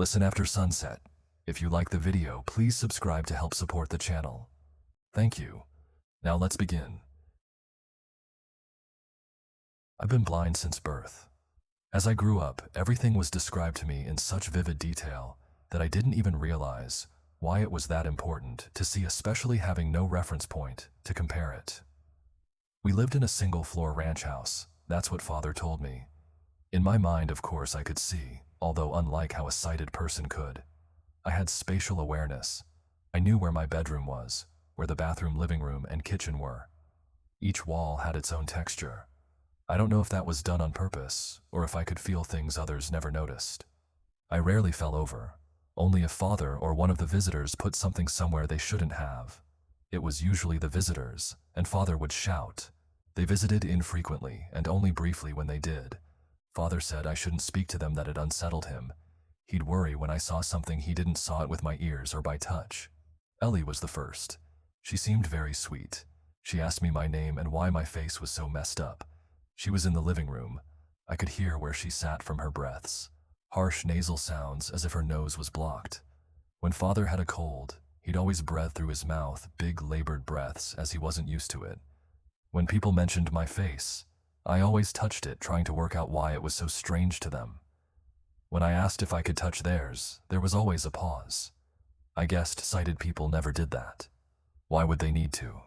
Listen after sunset. If you like the video, please subscribe to help support the channel. Thank you. Now let's begin. I've been blind since birth. As I grew up, everything was described to me in such vivid detail that I didn't even realize why it was that important to see, especially having no reference point to compare it. We lived in a single-floor ranch house. That's what Father told me. In my mind, of course, I could see, although unlike how a sighted person could. I had spatial awareness. I knew where my bedroom was, where the bathroom, living room, and kitchen were. Each wall had its own texture. I don't know if that was done on purpose, or if I could feel things others never noticed. I rarely fell over, only if Father or one of the visitors put something somewhere they shouldn't have. It was usually the visitors, and Father would shout. They visited infrequently, and only briefly when they did. Father said I shouldn't speak to them, that it unsettled him. He'd worry when I saw something he didn't saw it with my ears or by touch. Ellie was the first. She seemed very sweet. She asked me my name and why my face was so messed up. She was in the living room. I could hear where she sat from her breaths. Harsh nasal sounds as if her nose was blocked. When Father had a cold, he'd always breathe through his mouth, big labored breaths, as he wasn't used to it. When people mentioned my face, I always touched it, trying to work out why it was so strange to them. When I asked if I could touch theirs, there was always a pause. I guessed sighted people never did that. Why would they need to?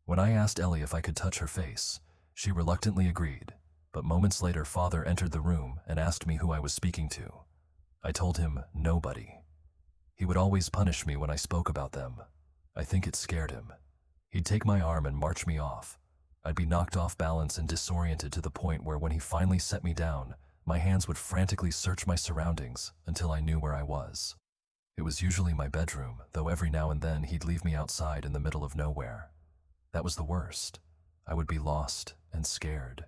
When I asked Ellie if I could touch her face, she reluctantly agreed, but moments later Father entered the room and asked me who I was speaking to. I told him nobody. He would always punish me when I spoke about them. I think it scared him. He'd take my arm and march me off. I'd be knocked off balance and disoriented to the point where when he finally set me down, my hands would frantically search my surroundings until I knew where I was. It was usually my bedroom, though every now and then he'd leave me outside in the middle of nowhere. That was the worst. I would be lost and scared.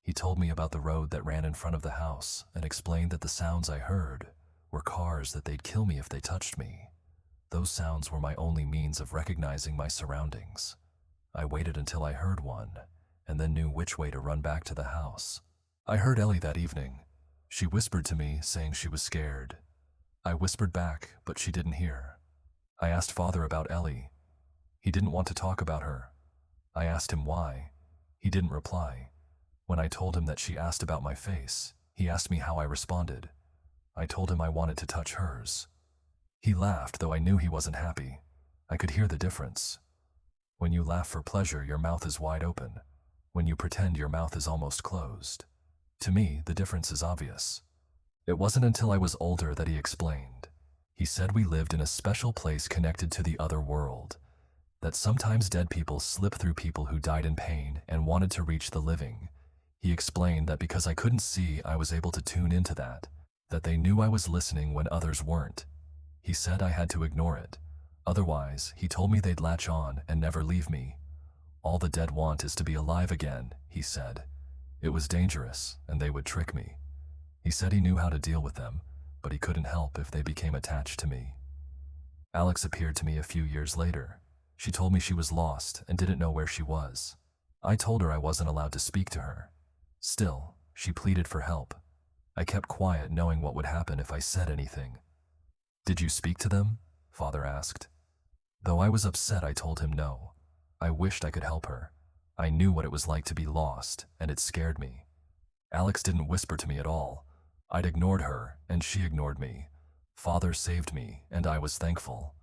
He told me about the road that ran in front of the house and explained that the sounds I heard were cars, that they'd kill me if they touched me. Those sounds were my only means of recognizing my surroundings. I waited until I heard one, and then knew which way to run back to the house. I heard Ellie that evening. She whispered to me, saying she was scared. I whispered back, but she didn't hear. I asked Father about Ellie. He didn't want to talk about her. I asked him why. He didn't reply. When I told him that she asked about my face, he asked me how I responded. I told him I wanted to touch hers. He laughed, though I knew he wasn't happy. I could hear the difference. When you laugh for pleasure, your mouth is wide open. When you pretend, your mouth is almost closed. To me, the difference is obvious. It wasn't until I was older that he explained. He said we lived in a special place connected to the other world, that sometimes dead people slip through people who died in pain and wanted to reach the living. He explained that because I couldn't see, I was able to tune into that they knew I was listening when others weren't. He said I had to ignore it. Otherwise, he told me they'd latch on and never leave me. All the dead want is to be alive again, he said. It was dangerous, and they would trick me. He said he knew how to deal with them, but he couldn't help if they became attached to me. Alex appeared to me a few years later. She told me she was lost and didn't know where she was. I told her I wasn't allowed to speak to her. Still, she pleaded for help. I kept quiet, knowing what would happen if I said anything. "Did you speak to them?" Father asked. Though I was upset, I told him no. I wished I could help her. I knew what it was like to be lost, and it scared me. Alex didn't whisper to me at all. I'd ignored her, and she ignored me. Father saved me, and I was thankful.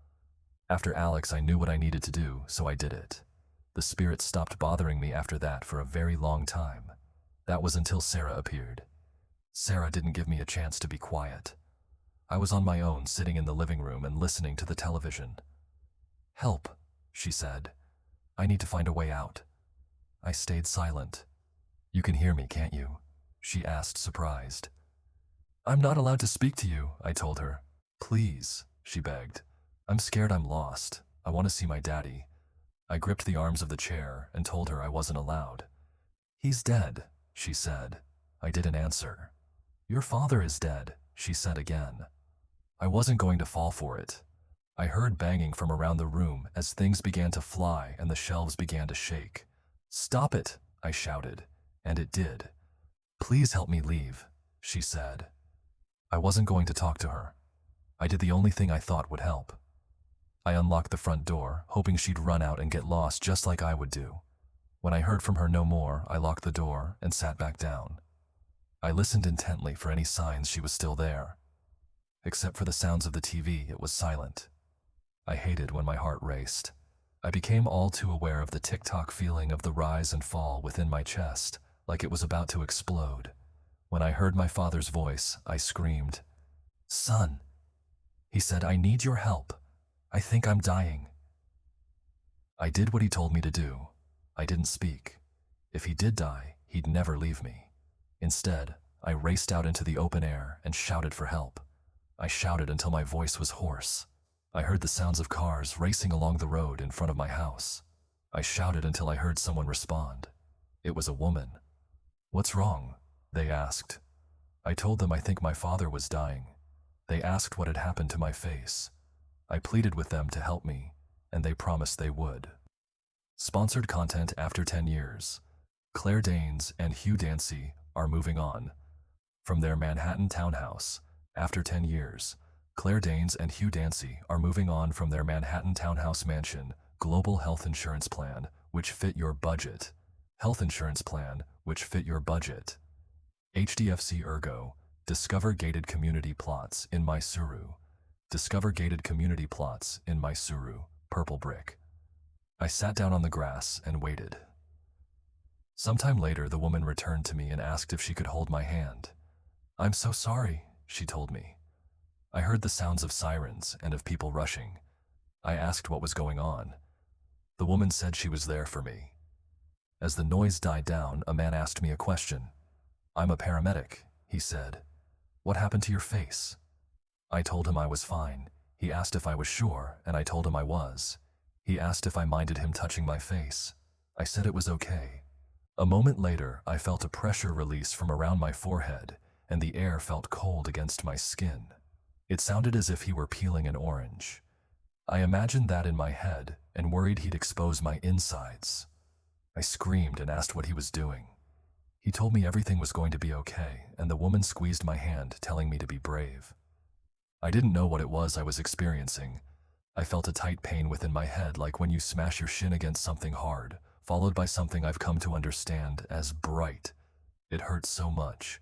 After Alex, I knew what I needed to do, so I did it. The spirit stopped bothering me after that for a very long time. That was until Sarah appeared. Sarah didn't give me a chance to be quiet. I was on my own, sitting in the living room and listening to the television. "Help," she said. "I need to find a way out." I stayed silent. "You can hear me, can't you?" she asked, surprised. "I'm not allowed to speak to you," I told her. "Please," she begged. "I'm scared I'm lost. I want to see my daddy." I gripped the arms of the chair and told her I wasn't allowed. "He's dead," she said. I didn't answer. "Your father is dead," she said again. I wasn't going to fall for it. I heard banging from around the room as things began to fly and the shelves began to shake. "Stop it," I shouted, and it did. "Please help me leave," she said. I wasn't going to talk to her. I did the only thing I thought would help. I unlocked the front door, hoping she'd run out and get lost just like I would do. When I heard from her no more, I locked the door and sat back down. I listened intently for any signs she was still there. Except for the sounds of the TV, it was silent. I hated when my heart raced. I became all too aware of the tick-tock feeling of the rise and fall within my chest, like it was about to explode. When I heard my father's voice, I screamed. "Son," he said, "I need your help. I think I'm dying." I did what he told me to do. I didn't speak. If he did die, he'd never leave me. Instead, I raced out into the open air and shouted for help. I shouted until my voice was hoarse. I heard the sounds of cars racing along the road in front of my house. I shouted until I heard someone respond. It was a woman. "What's wrong?" they asked. I told them I think my father was dying. They asked what had happened to my face. I pleaded with them to help me, and they promised they would. Sponsored content after 10 years. Claire Danes and Hugh Dancy are moving on. From their Manhattan townhouse, after 10 years, Claire Danes and Hugh Dancy are moving on from their Manhattan townhouse mansion, global health insurance plan, which fit your budget. Health insurance plan, which fit your budget. HDFC Ergo, discover gated community plots in Mysuru. Discover gated community plots in Mysuru, purple brick. I sat down on the grass and waited. Sometime later, the woman returned to me and asked if she could hold my hand. "I'm so sorry," she told me. I heard the sounds of sirens and of people rushing. I asked what was going on. The woman said she was there for me. As the noise died down, a man asked me a question. "I'm a paramedic," he said. "What happened to your face?" I told him I was fine. He asked if I was sure, and I told him I was. He asked if I minded him touching my face. I said it was okay. A moment later, I felt a pressure release from around my forehead, and the air felt cold against my skin. It sounded as if he were peeling an orange. I imagined that in my head and worried he'd expose my insides. I screamed and asked what he was doing. He told me everything was going to be okay, and the woman squeezed my hand, telling me to be brave. I didn't know what it was I was experiencing. I felt a tight pain within my head, like when you smash your shin against something hard, followed by something I've come to understand as bright. It hurt so much.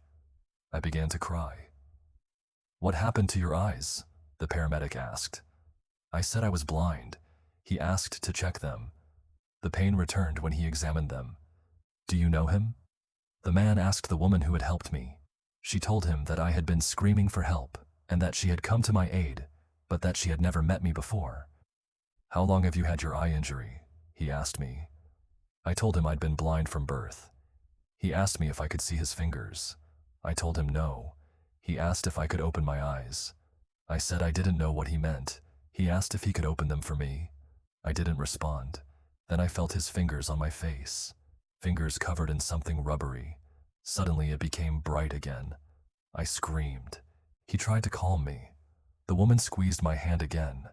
I began to cry. "What happened to your eyes?" the paramedic asked. I said I was blind. He asked to check them. The pain returned when he examined them. "Do you know him?" The man asked the woman who had helped me. She told him that I had been screaming for help and that she had come to my aid, but that she had never met me before. "How long have you had your eye injury?" he asked me. I told him I'd been blind from birth. He asked me if I could see his fingers. I told him no. He asked if I could open my eyes. I said I didn't know what he meant. He asked if he could open them for me. I didn't respond. Then I felt his fingers on my face, fingers covered in something rubbery. Suddenly it became bright again. I screamed. He tried to calm me. The woman squeezed my hand again.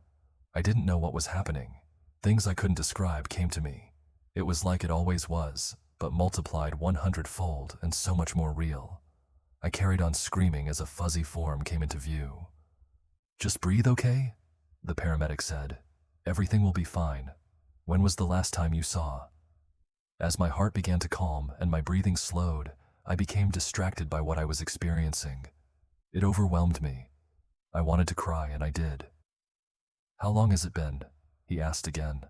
I didn't know what was happening. Things I couldn't describe came to me. It was like it always was, but multiplied 100-fold and so much more real. I carried on screaming as a fuzzy form came into view. "Just breathe, okay?" the paramedic said. "Everything will be fine. When was the last time you saw?" As my heart began to calm and my breathing slowed, I became distracted by what I was experiencing. It overwhelmed me. I wanted to cry, and I did. "How long has it been?" he asked again.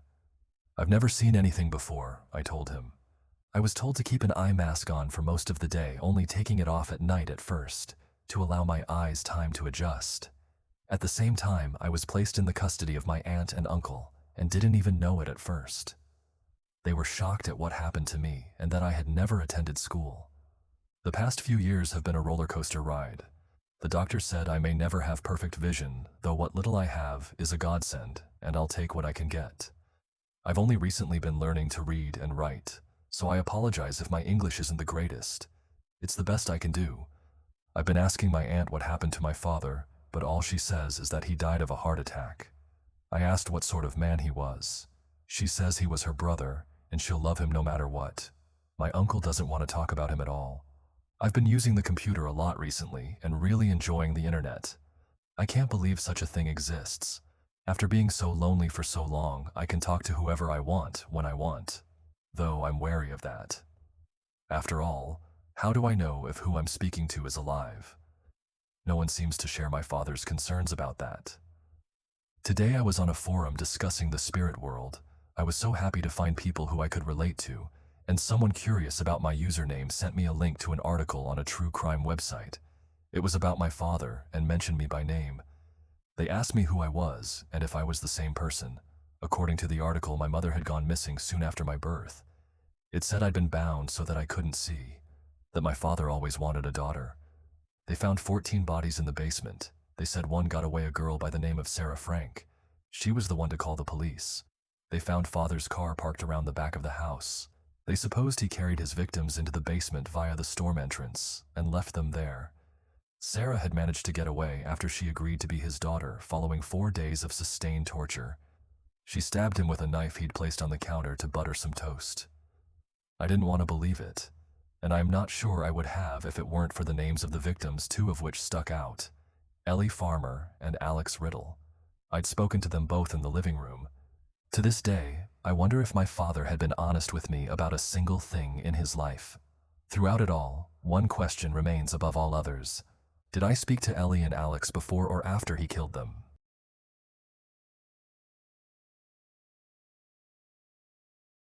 "I've never seen anything before," I told him. I was told to keep an eye mask on for most of the day, only taking it off at night at first, to allow my eyes time to adjust. At the same time, I was placed in the custody of my aunt and uncle, and didn't even know it at first. They were shocked at what happened to me and that I had never attended school. The past few years have been a roller coaster ride. The doctor said I may never have perfect vision, though what little I have is a godsend, and I'll take what I can get. I've only recently been learning to read and write, so I apologize if my English isn't the greatest. It's the best I can do. I've been asking my aunt what happened to my father, but all she says is that he died of a heart attack. I asked what sort of man he was. She says he was her brother, and she'll love him no matter what. My uncle doesn't want to talk about him at all. I've been using the computer a lot recently and really enjoying the internet. I can't believe such a thing exists. After being so lonely for so long, I can talk to whoever I want when I want. Though I'm wary of that. After all, how do I know if who I'm speaking to is alive? No one seems to share my father's concerns about that. Today I was on a forum discussing the spirit world. I was so happy to find people who I could relate to, and someone curious about my username sent me a link to an article on a true crime website. It was about my father and mentioned me by name. They asked me who I was and if I was the same person. According to the article, my mother had gone missing soon after my birth. It said I'd been bound so that I couldn't see, that my father always wanted a daughter. They found 14 bodies in the basement. They said one got away, a girl by the name of Sarah Frank. She was the one to call the police. They found father's car parked around the back of the house. They supposed he carried his victims into the basement via the storm entrance and left them there. Sarah had managed to get away after she agreed to be his daughter following 4 days of sustained torture. She stabbed him with a knife he'd placed on the counter to butter some toast. I didn't want to believe it, and I'm not sure I would have if it weren't for the names of the victims, 2 of which stuck out: Ellie Farmer and Alex Riddle. I'd spoken to them both in the living room. To this day, I wonder if my father had been honest with me about a single thing in his life. Throughout it all, one question remains above all others. Did I speak to Ellie and Alex before or after he killed them?